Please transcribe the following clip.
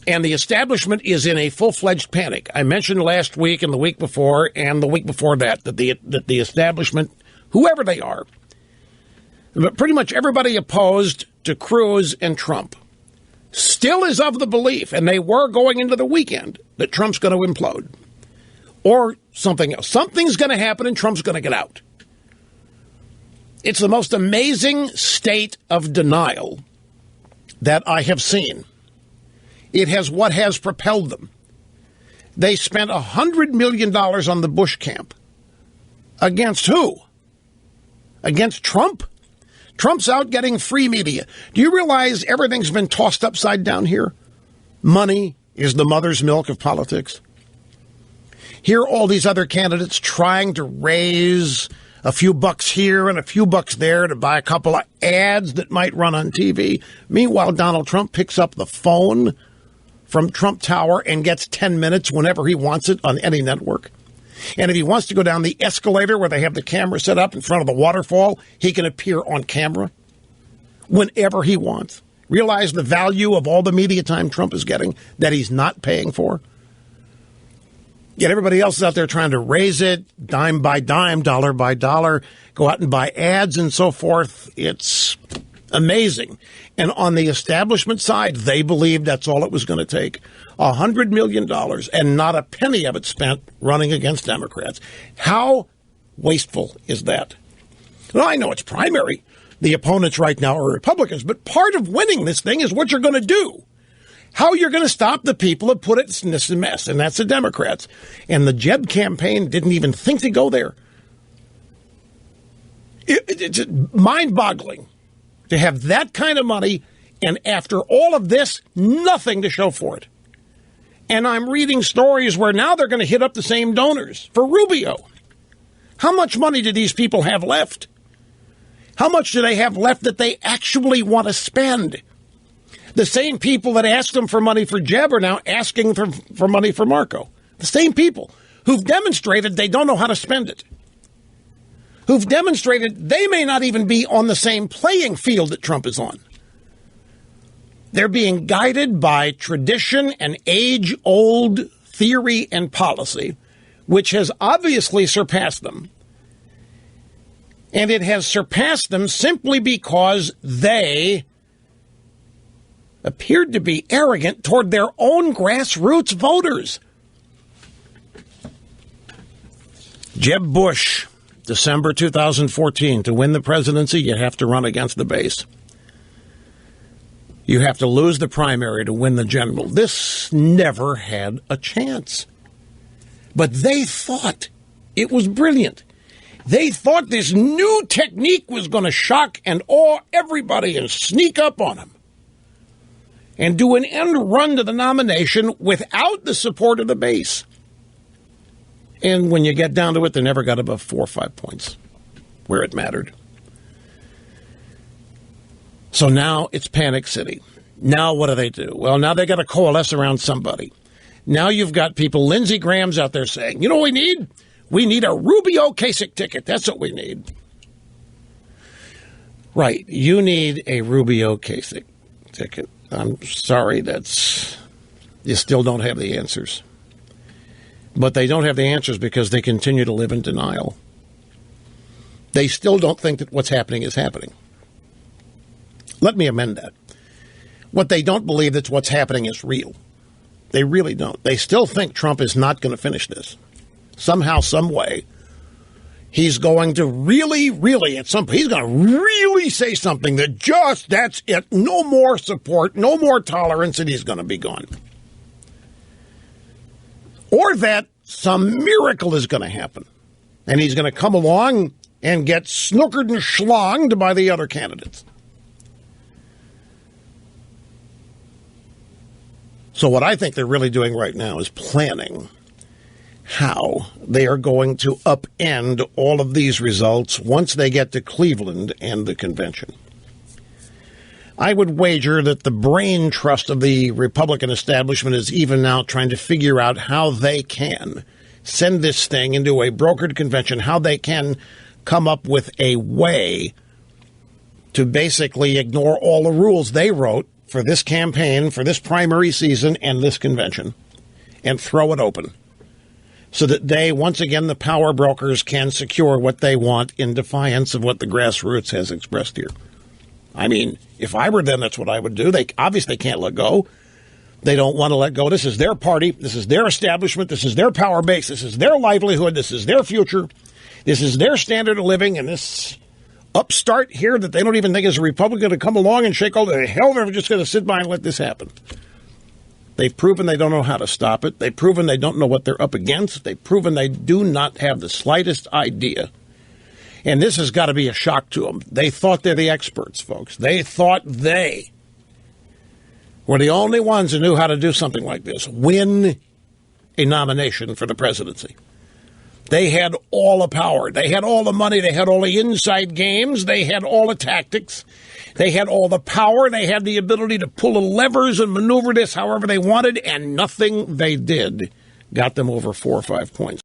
And the establishment is in a full-fledged panic. I mentioned last week and the week before and the week before that the establishment, whoever they are, but pretty much everybody opposed to Cruz and Trump, still is of the belief, and they were going into the weekend, that Trump's going to implode. Or something else. Something's going to happen and Trump's going to get out. It's the most amazing state of denial that I have seen. It has what has propelled them. They spent $100 million on the Bush camp. Against who? Against Trump? Trump's out getting free media. Do you realize everything's been tossed upside down here? Money is the mother's milk of politics. Here are all these other candidates trying to raise a few bucks here and a few bucks there to buy a couple of ads that might run on TV. Meanwhile, Donald Trump picks up the phone from Trump Tower and gets 10 minutes whenever he wants it on any network. And if he wants to go down the escalator where they have the camera set up in front of the waterfall, he can appear on camera whenever he wants. Realize the value of all the media time Trump is getting that he's not paying for? Yet everybody else is out there trying to raise it, dime by dime, dollar by dollar, go out and buy ads and so forth. It's amazing. And on the establishment side, they believed that's all it was going to take. $100 million and not a penny of it spent running against Democrats. How wasteful is that? Well, I know it's primary. The opponents right now are Republicans, but part of winning this thing is what you're going to do. How you're going to stop the people that put it in this mess, and that's the Democrats. And the Jeb campaign didn't even think to go there. It's mind-boggling to have that kind of money, and after all of this, nothing to show for it. And I'm reading stories where now they're going to hit up the same donors for Rubio. How much money do these people have left? How much do they have left that they actually want to spend? The same people that asked them for money for Jeb are now asking for money for Marco. The same people who've demonstrated they don't know how to spend it. Who've demonstrated they may not even be on the same playing field that Trump is on. They're being guided by tradition and age-old theory and policy, which has obviously surpassed them. And it has surpassed them simply because they appeared to be arrogant toward their own grassroots voters. Jeb Bush, December 2014, to win the presidency, you have to run against the base. You have to lose the primary to win the general. This never had a chance. But they thought it was brilliant. They thought this new technique was going to shock and awe everybody and sneak up on them and do an end run to the nomination without the support of the base. And when you get down to it, they never got above 4 or 5 points where it mattered. So now it's Panic City. Now what do? Well, now they got to coalesce around somebody. Now you've got people, Lindsey Graham's out there saying, you know what we need? We need a Rubio Kasich ticket. That's what we need. Right. You need a Rubio Kasich ticket. I'm sorry, you still don't have the answers. But they don't have the answers because they continue to live in denial. They still don't think that what's happening is happening. Let me amend that. What they don't believe that what's happening is real. They really don't. They still think Trump is not going to finish this. Somehow, some way, he's going to really, he's going to really say something that's it. No more support, no more tolerance, and he's going to be gone. Or that some miracle is going to happen, and he's going to come along and get snookered and schlonged by the other candidates. So what I think they're really doing right now is planning how they are going to upend all of these results once they get to Cleveland and the convention. I would wager that the brain trust of the Republican establishment is even now trying to figure out how they can send this thing into a brokered convention, how they can come up with a way to basically ignore all the rules they wrote for this campaign, for this primary season and this convention, and throw it open so that they, once again, the power brokers can secure what they want in defiance of what the grassroots has expressed here. I mean, if I were them, that's what I would do. They obviously can't let go. They don't want to let go. This is their party. This is their establishment. This is their power base. This is their livelihood. This is their future. This is their standard of living. And this upstart here that they don't even think is a Republican to come along and shake all the hell, they're just going to sit by and let this happen. They've proven they don't know how to stop it. They've proven they don't know what they're up against. They've proven they do not have the slightest idea. And this has got to be a shock to them. They thought they're the experts, folks. They thought they were the only ones who knew how to do something like this, win a nomination for the presidency. They had all the power. They had all the money. They had all the inside games. They had all the tactics. They had all the power. They had the ability to pull the levers and maneuver this however they wanted, and nothing they did got them over 4 or 5 points.